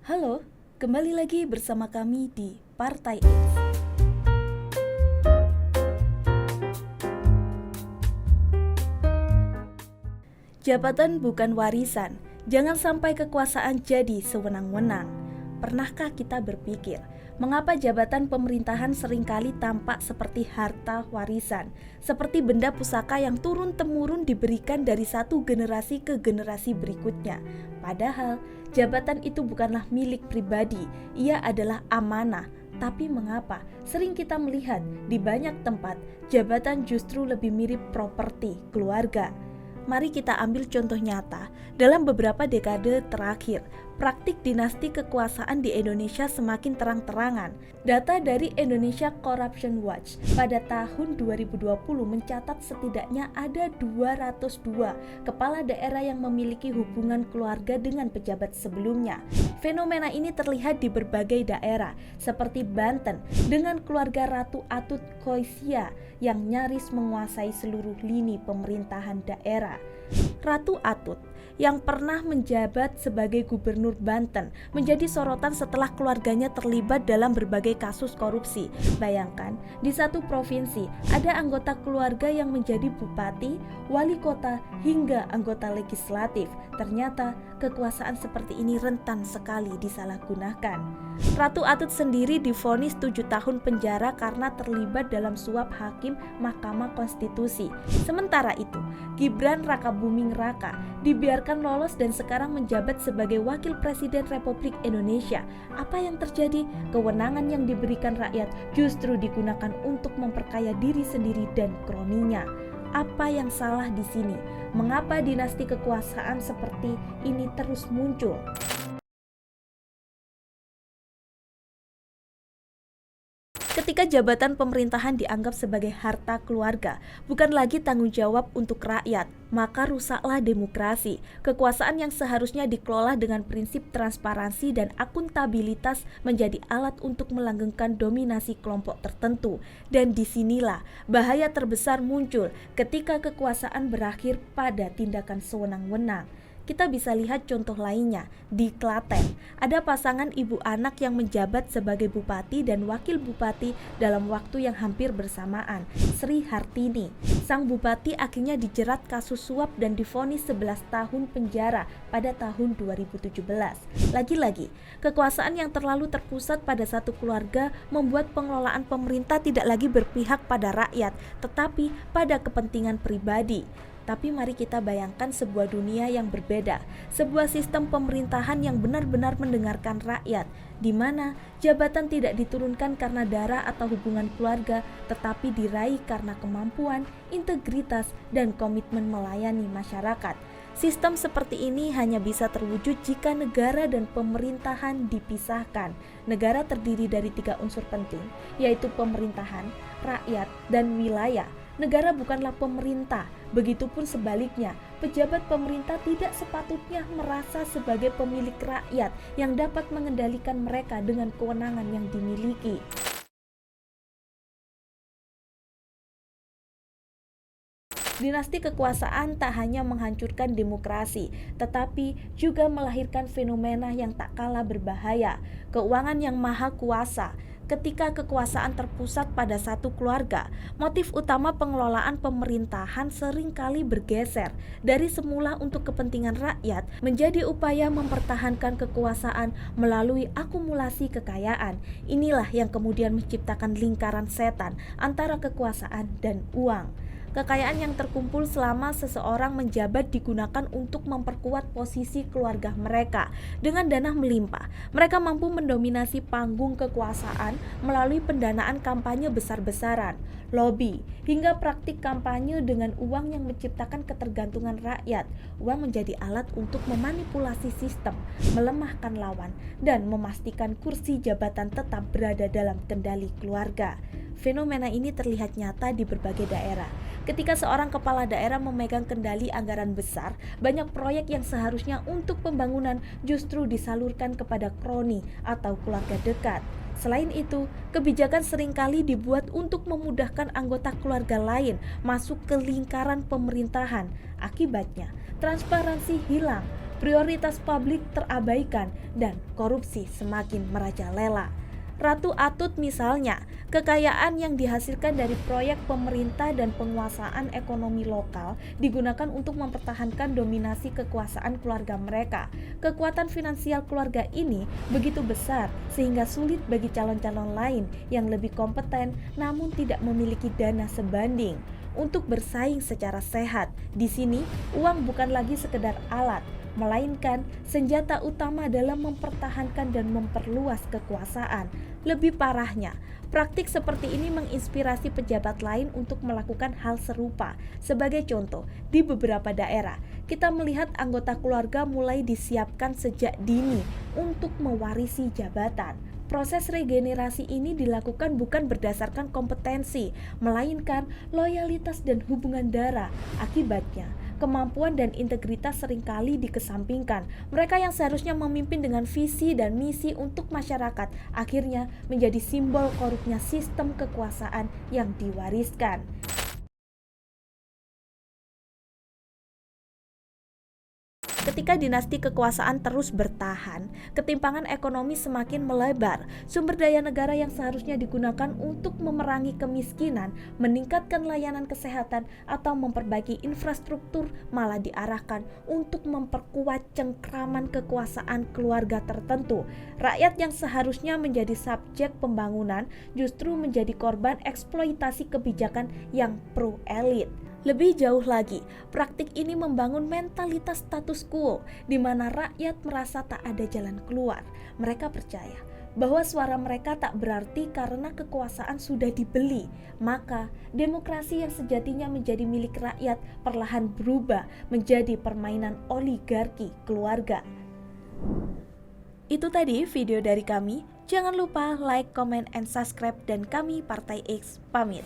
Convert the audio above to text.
Halo, kembali lagi bersama kami di Partai X. Jabatan bukan warisan, jangan sampai kekuasaan jadi sewenang-wenang. Pernahkah kita berpikir, mengapa jabatan pemerintahan seringkali tampak seperti harta warisan, seperti benda pusaka yang turun-temurun diberikan dari satu generasi ke generasi berikutnya? Padahal, jabatan itu bukanlah milik pribadi, ia adalah amanah. Tapi mengapa sering kita melihat di banyak tempat jabatan justru lebih mirip properti keluarga? Mari kita ambil contoh nyata. Dalam beberapa dekade terakhir, praktik dinasti kekuasaan di Indonesia semakin terang-terangan. Data dari Indonesia Corruption Watch pada tahun 2020 mencatat setidaknya ada 202 kepala daerah yang memiliki hubungan keluarga dengan pejabat sebelumnya. Fenomena ini terlihat di berbagai daerah, seperti Banten dengan keluarga Ratu Atut Koisia yang nyaris menguasai seluruh lini pemerintahan daerah. Ratu Atut yang pernah menjabat sebagai gubernur Banten menjadi sorotan setelah keluarganya terlibat dalam berbagai kasus korupsi. Bayangkan, di satu provinsi ada anggota keluarga yang menjadi bupati, wali kota, hingga anggota legislatif. Ternyata kekuasaan seperti ini rentan sekali disalahgunakan. Ratu Atut sendiri divonis 7 tahun penjara karena terlibat dalam suap hakim Mahkamah Konstitusi. Sementara itu, Gibran Rakabuming Raka dibiarkan lolos dan sekarang menjabat sebagai Wakil Presiden Republik Indonesia. Apa yang terjadi? Kewenangan yang diberikan rakyat justru digunakan untuk memperkaya diri sendiri dan kroninya. Apa yang salah di sini? Mengapa dinasti kekuasaan seperti ini terus muncul? Ketika jabatan pemerintahan dianggap sebagai harta keluarga, bukan lagi tanggung jawab untuk rakyat, maka rusaklah demokrasi. Kekuasaan yang seharusnya dikelola dengan prinsip transparansi dan akuntabilitas menjadi alat untuk melanggengkan dominasi kelompok tertentu. Dan disinilah bahaya terbesar muncul ketika kekuasaan berakhir pada tindakan sewenang-wenang. Kita bisa lihat contoh lainnya di Klaten. Ada pasangan ibu anak yang menjabat sebagai bupati dan wakil bupati dalam waktu yang hampir bersamaan. Sri Hartini, sang bupati akhirnya dijerat kasus suap dan divonis 11 tahun penjara pada tahun 2017. Lagi-lagi, kekuasaan yang terlalu terpusat pada satu keluarga membuat pengelolaan pemerintah tidak lagi berpihak pada rakyat, tetapi pada kepentingan pribadi. Tapi mari kita bayangkan sebuah dunia yang berbeda, sebuah sistem pemerintahan yang benar-benar mendengarkan rakyat, di mana jabatan tidak diturunkan karena darah atau hubungan keluarga, tetapi diraih karena kemampuan, integritas, dan komitmen melayani masyarakat. Sistem seperti ini hanya bisa terwujud jika negara dan pemerintahan dipisahkan. Negara terdiri dari 3 unsur penting, yaitu pemerintahan, rakyat, dan wilayah. Negara bukanlah pemerintah, begitupun sebaliknya, pejabat pemerintah tidak sepatutnya merasa sebagai pemilik rakyat yang dapat mengendalikan mereka dengan kewenangan yang dimiliki. Dinasti kekuasaan tak hanya menghancurkan demokrasi, tetapi juga melahirkan fenomena yang tak kalah berbahaya, keuangan yang maha kuasa. Ketika kekuasaan terpusat pada satu keluarga, motif utama pengelolaan pemerintahan seringkali bergeser dari semula untuk kepentingan rakyat menjadi upaya mempertahankan kekuasaan melalui akumulasi kekayaan. Inilah yang kemudian menciptakan lingkaran setan antara kekuasaan dan uang. Kekayaan yang terkumpul selama seseorang menjabat digunakan untuk memperkuat posisi keluarga mereka. Dengan dana melimpah, mereka mampu mendominasi panggung kekuasaan melalui pendanaan kampanye besar-besaran, lobi, hingga praktik kampanye dengan uang yang menciptakan ketergantungan rakyat. Uang menjadi alat untuk memanipulasi sistem, melemahkan lawan, dan memastikan kursi jabatan tetap berada dalam kendali keluarga. Fenomena ini terlihat nyata di berbagai daerah. Ketika seorang kepala daerah memegang kendali anggaran besar, banyak proyek yang seharusnya untuk pembangunan justru disalurkan kepada kroni atau keluarga dekat. Selain itu, kebijakan seringkali dibuat untuk memudahkan anggota keluarga lain masuk ke lingkaran pemerintahan. Akibatnya, transparansi hilang, prioritas publik terabaikan, dan korupsi semakin merajalela. Ratu Atut misalnya, kekayaan yang dihasilkan dari proyek pemerintah dan penguasaan ekonomi lokal digunakan untuk mempertahankan dominasi kekuasaan keluarga mereka. Kekuatan finansial keluarga ini begitu besar sehingga sulit bagi calon-calon lain yang lebih kompeten namun tidak memiliki dana sebanding untuk bersaing secara sehat. Di sini, uang bukan lagi sekedar alat, melainkan senjata utama dalam mempertahankan dan memperluas kekuasaan. Lebih parahnya, praktik seperti ini menginspirasi pejabat lain untuk melakukan hal serupa. Sebagai contoh, di beberapa daerah, kita melihat anggota keluarga mulai disiapkan sejak dini untuk mewarisi jabatan. Proses regenerasi ini dilakukan bukan berdasarkan kompetensi, melainkan loyalitas dan hubungan darah. Akibatnya, kemampuan dan integritas seringkali dikesampingkan. Mereka yang seharusnya memimpin dengan visi dan misi untuk masyarakat, akhirnya menjadi simbol korupnya sistem kekuasaan yang diwariskan. Ketika dinasti kekuasaan terus bertahan, ketimpangan ekonomi semakin melebar. Sumber daya negara yang seharusnya digunakan untuk memerangi kemiskinan, meningkatkan layanan kesehatan, atau memperbaiki infrastruktur malah diarahkan untuk memperkuat cengkraman kekuasaan keluarga tertentu. Rakyat yang seharusnya menjadi subjek pembangunan justru menjadi korban eksploitasi kebijakan yang pro-elit. Lebih jauh lagi, praktik ini membangun mentalitas status quo di mana rakyat merasa tak ada jalan keluar. Mereka percaya bahwa suara mereka tak berarti karena kekuasaan sudah dibeli. Maka, demokrasi yang sejatinya menjadi milik rakyat perlahan berubah menjadi permainan oligarki keluarga. Itu tadi video dari kami. Jangan lupa like, comment, and subscribe. Dan kami Partai X pamit.